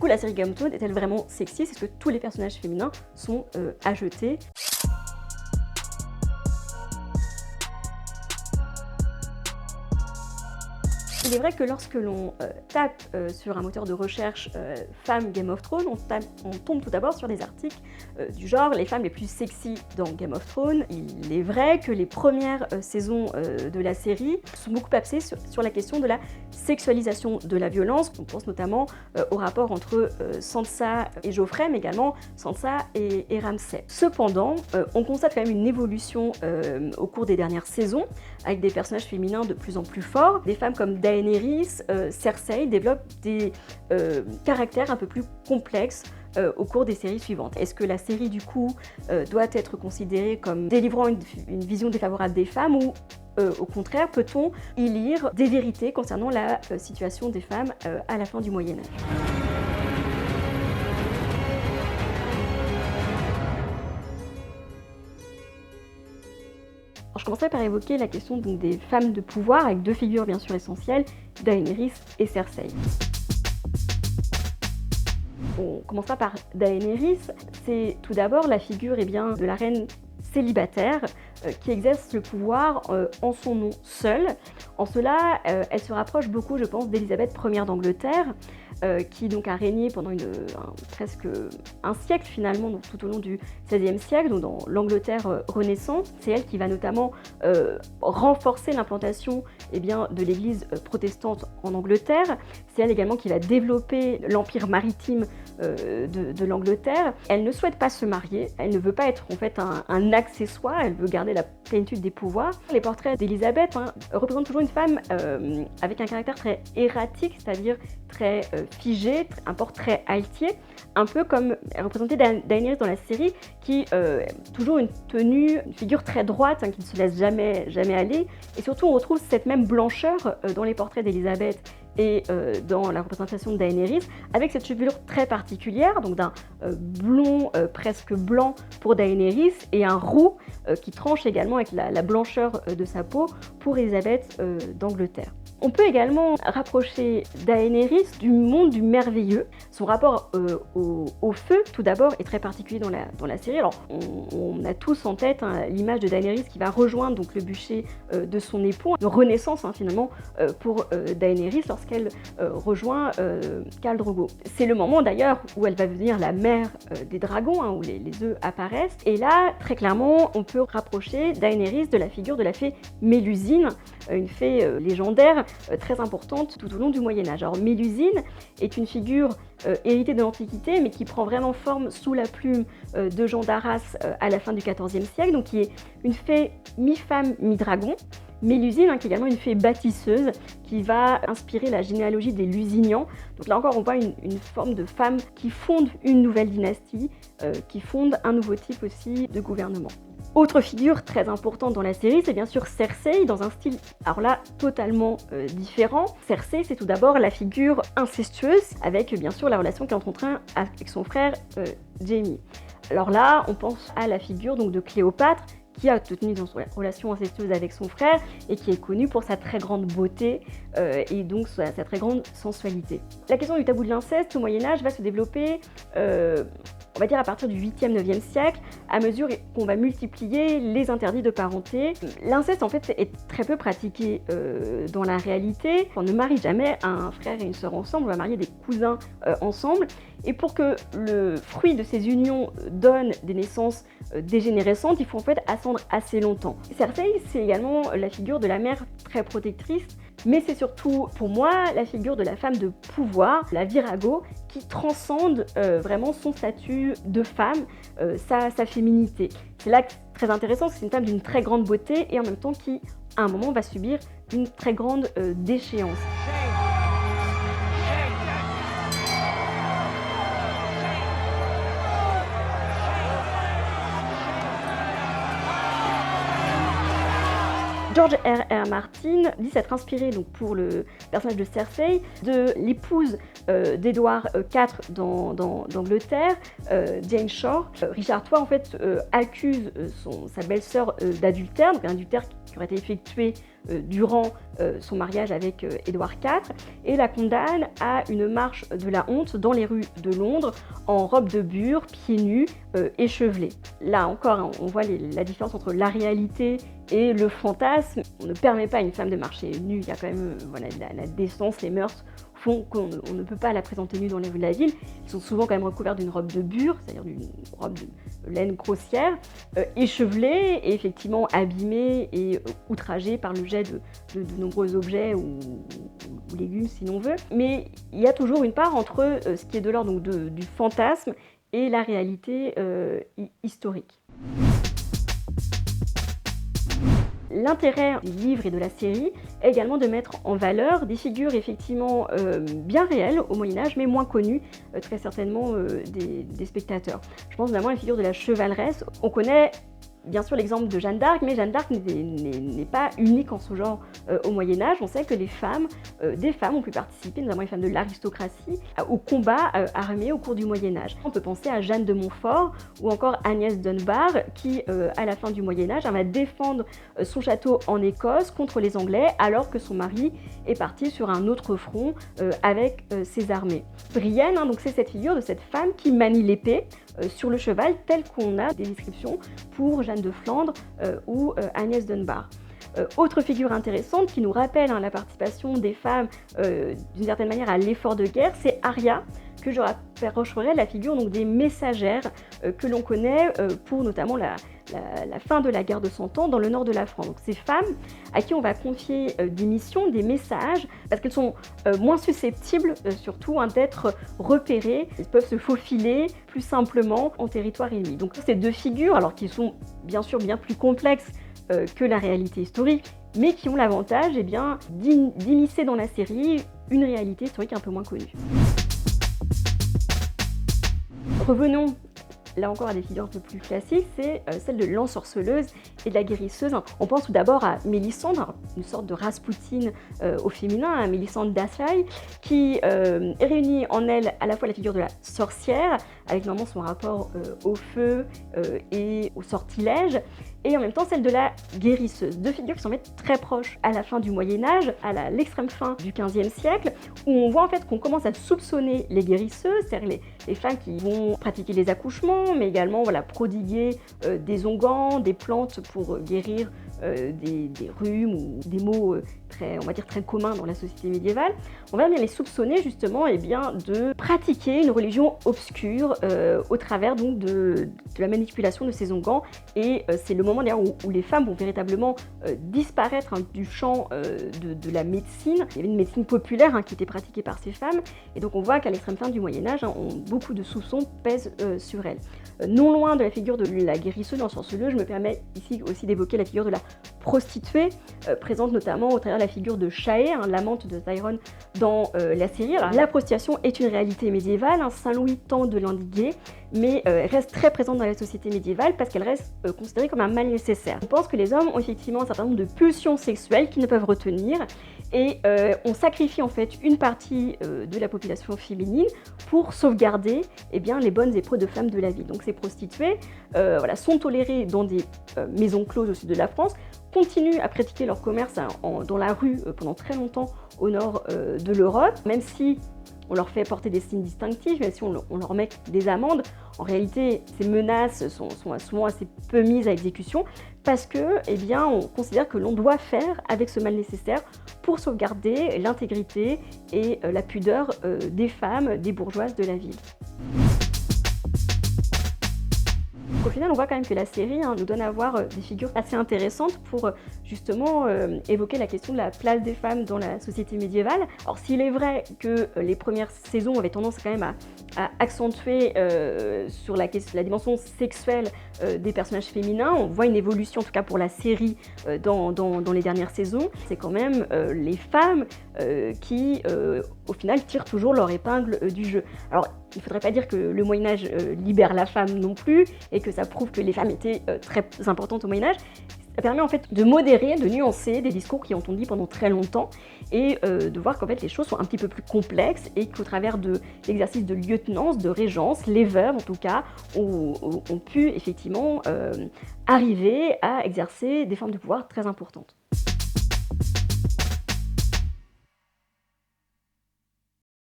Du coup, la série Game of Thrones est-elle vraiment sexiste? Est-ce que tous les personnages féminins sont à jeter? Il est vrai que lorsque l'on tape sur un moteur de recherche femmes Game of Thrones, on tombe tout d'abord sur des articles du genre les femmes les plus sexy dans Game of Thrones. Il est vrai que les premières saisons de la série sont beaucoup axées sur la question de la sexualisation de la violence. On pense notamment au rapport entre Sansa et Joffrey, mais également Sansa et Ramsay. Cependant, on constate quand même une évolution au cours des dernières saisons, avec des personnages féminins de plus en plus forts. Des femmes comme Daenerys, Cersei développent des caractères un peu plus complexes au cours des séries suivantes. Est-ce que la série, du coup, doit être considérée comme délivrant une vision défavorable des femmes ou au contraire, peut-on y lire des vérités concernant la situation des femmes à la fin du Moyen-Âge ? Je commencerai par évoquer la question donc, des femmes de pouvoir, avec deux figures bien sûr essentielles, Daenerys et Cersei. On commencera par Daenerys. C'est tout d'abord la figure de la reine célibataire qui exerce le pouvoir en son nom seul. En cela, elle se rapproche beaucoup, je pense, d'Élisabeth Ier d'Angleterre, qui donc a régné pendant presque un siècle finalement, donc tout au long du XVIe siècle, donc dans l'Angleterre renaissante. C'est elle qui va notamment renforcer l'implantation de l'Église protestante en Angleterre. C'est elle également qui va développer l'empire maritime de l'Angleterre. Elle ne souhaite pas se marier, elle ne veut pas être en fait un accessoire, elle veut garder la plénitude des pouvoirs. Les portraits d'Élisabeth représentent toujours une femme avec un caractère très erratique, c'est-à-dire très figé, un portrait altier, un peu comme représenté Daenerys dans la série, qui toujours une tenue, une figure très droite, qui ne se laisse jamais aller. Et surtout, on retrouve cette même blancheur dans les portraits d'Élisabeth et dans la représentation de Daenerys, avec cette chevelure très particulière, donc d'un blond presque blanc pour Daenerys et un roux qui tranche également avec la blancheur de sa peau pour Élisabeth d'Angleterre. On peut également rapprocher Daenerys du monde du merveilleux. Son rapport au feu, tout d'abord, est très particulier dans la série. Alors, on a tous en tête l'image de Daenerys qui va rejoindre donc, le bûcher de son époux. Une renaissance, finalement, pour Daenerys lorsqu'elle rejoint Khal Drogo. C'est le moment, d'ailleurs, où elle va devenir la mère des dragons, où les œufs apparaissent. Et là, très clairement, on peut rapprocher Daenerys de la figure de la fée Mélusine, une fée légendaire très importante tout au long du Moyen-Âge. Alors Mélusine est une figure héritée de l'Antiquité, mais qui prend vraiment forme sous la plume de Jean d'Arras à la fin du XIVe siècle, donc qui est une fée mi-femme, mi-dragon. Mélusine, qui est également une fée bâtisseuse, qui va inspirer la généalogie des Lusignans. Donc là encore, on voit une forme de femme qui fonde une nouvelle dynastie, qui fonde un nouveau type aussi de gouvernement. Autre figure très importante dans la série, c'est bien sûr Cersei, dans un style, alors là, totalement différent. Cersei, c'est tout d'abord la figure incestueuse, avec bien sûr la relation qu'elle entretient avec son frère Jaime. Alors là, on pense à la figure donc, de Cléopâtre, qui a tenu dans son relation incestueuse avec son frère et qui est connue pour sa très grande beauté et donc sa très grande sensualité. La question du tabou de l'inceste au Moyen-Âge va se développer on va dire à partir du 8e, 9e siècle, à mesure qu'on va multiplier les interdits de parenté. L'inceste, en fait, est très peu pratiqué dans la réalité. On ne marie jamais un frère et une sœur ensemble, on va marier des cousins ensemble. Et pour que le fruit de ces unions donne des naissances dégénérescentes, il faut en fait attendre assez longtemps. Cersei, c'est également la figure de la mère très protectrice, mais c'est surtout, pour moi, la figure de la femme de pouvoir, la virago, qui transcende vraiment son statut de femme, sa féminité. C'est là que c'est très intéressant, c'est une femme d'une très grande beauté et en même temps qui, à un moment, va subir une très grande déchéance. George R.R. Martin dit s'être inspiré donc, pour le personnage de Cersei de l'épouse d'Édouard IV d'Angleterre, Jane Shore. Richard III en fait accuse sa belle-sœur d'adultère, donc un adultère qui aurait été effectué durant son mariage avec Édouard IV, et la condamne à une marche de la honte dans les rues de Londres en robe de bure, pieds nus, échevelés. Là encore, hein, on voit la différence entre la réalité et le fantasme. On ne permet pas à une femme de marcher nue, il y a quand même voilà, la décence, les mœurs font qu'on ne peut pas la présenter nue dans les rues de la ville. Ils sont souvent quand même recouverts d'une robe de bure, c'est-à-dire d'une robe de laine grossière, échevelée et effectivement abîmée et outragée par le jet de nombreux objets ou légumes si l'on veut. Mais il y a toujours une part entre ce qui est de l'ordre du fantasme et la réalité historique. L'intérêt des livres et de la série est également de mettre en valeur des figures effectivement bien réelles au Moyen-Âge, mais moins connues très certainement des spectateurs. Je pense notamment à la figure de la chevaleresse. On connaît bien sûr l'exemple de Jeanne d'Arc, mais Jeanne d'Arc n'est pas unique en ce genre au Moyen-Âge. On sait que des femmes ont pu participer, notamment les femmes de l'aristocratie, au combat armé au cours du Moyen-Âge. On peut penser à Jeanne de Montfort ou encore Agnès Dunbar qui, à la fin du Moyen-Âge, va défendre son château en Écosse contre les Anglais alors que son mari est parti sur un autre front avec ses armées. Brienne, hein, donc c'est cette figure de cette femme qui manie l'épée sur le cheval, tel qu'on a des descriptions pour Jeanne de Flandre ou Agnès Dunbar. Autre figure intéressante qui nous rappelle la participation des femmes d'une certaine manière à l'effort de guerre, c'est Arya, que je rapprocherai la figure donc, des messagères que l'on connaît pour notamment la fin de la guerre de 100 ans dans le nord de la France. Donc, ces femmes à qui on va confier des missions, des messages, parce qu'elles sont moins susceptibles surtout d'être repérées. Elles peuvent se faufiler plus simplement en territoire ennemi. Donc ces deux figures, alors qui sont bien sûr bien plus complexes que la réalité historique, mais qui ont l'avantage d'immiscer dans la série une réalité historique un peu moins connue. Revenons là encore à des figures un peu plus classiques, c'est celle de l'ensorceleuse et de la guérisseuse. On pense tout d'abord à Mélisande, une sorte de Raspoutine au féminin, Mélisande d'Assailles, qui réunit en elle à la fois la figure de la sorcière, avec normalement son rapport au feu et au sortilège, et en même temps celle de la guérisseuse. Deux figures qui sont en fait très proches à la fin du Moyen-Âge, à l'extrême fin du XVe siècle, où on voit en fait qu'on commence à soupçonner les guérisseuses, c'est-à-dire les femmes qui vont pratiquer les accouchements, mais également prodiguer des onguents, des plantes pour guérir des rhumes ou des maux très communs dans la société médiévale. On va bien les soupçonner justement de pratiquer une religion obscure au travers donc de la manipulation de ces onguents, et c'est le moment d'ailleurs où les femmes vont véritablement disparaître du champ de la médecine. Il y avait une médecine populaire qui était pratiquée par ces femmes, et donc on voit qu'à l'extrême fin du Moyen-Âge, beaucoup de soupçons pèsent sur elles. Non loin de la figure de la guérisseuse, l'ensorceleuse, je me permets ici aussi d'évoquer la figure de la prostituée, présente notamment au travers de la figure de Shaë, l'amante de Tyrone dans la série. Alors, la prostitution est une réalité médiévale, Saint Louis tente de l'endiguer, mais reste très présente dans la société médiévale parce qu'elle reste considérée comme un mal nécessaire. On pense que les hommes ont effectivement un certain nombre de pulsions sexuelles qu'ils ne peuvent retenir, et on sacrifie en fait une partie de la population féminine pour sauvegarder les bonnes épreuves de femmes de la ville. Donc ces prostituées sont tolérées dans des maisons closes au sud de la France, continuent à pratiquer leur commerce dans la rue pendant très longtemps au nord de l'Europe, même si on leur fait porter des signes distinctifs, même si on leur met des amendes. En réalité, ces menaces sont souvent assez peu mises à exécution parce que, on considère que l'on doit faire avec ce mal nécessaire pour sauvegarder l'intégrité et la pudeur des femmes, des bourgeoises de la ville. Au final, on voit quand même que la série nous donne à voir des figures assez intéressantes pour justement évoquer la question de la place des femmes dans la société médiévale. Alors s'il est vrai que les premières saisons avaient tendance quand même à accentuer sur la dimension sexuelle des personnages féminins, on voit une évolution en tout cas pour la série dans les dernières saisons. C'est quand même les femmes qui au final tirent toujours leur épingle du jeu. Alors il ne faudrait pas dire que le Moyen-Âge libère la femme non plus et que ça prouve que les femmes étaient très importantes au Moyen-Âge. Ça permet en fait de modérer, de nuancer des discours qui ont été dits pendant très longtemps et de voir qu'en fait les choses sont un petit peu plus complexes et qu'au travers de l'exercice de lieutenance, de régence, les veuves en tout cas ont pu effectivement arriver à exercer des formes de pouvoir très importantes.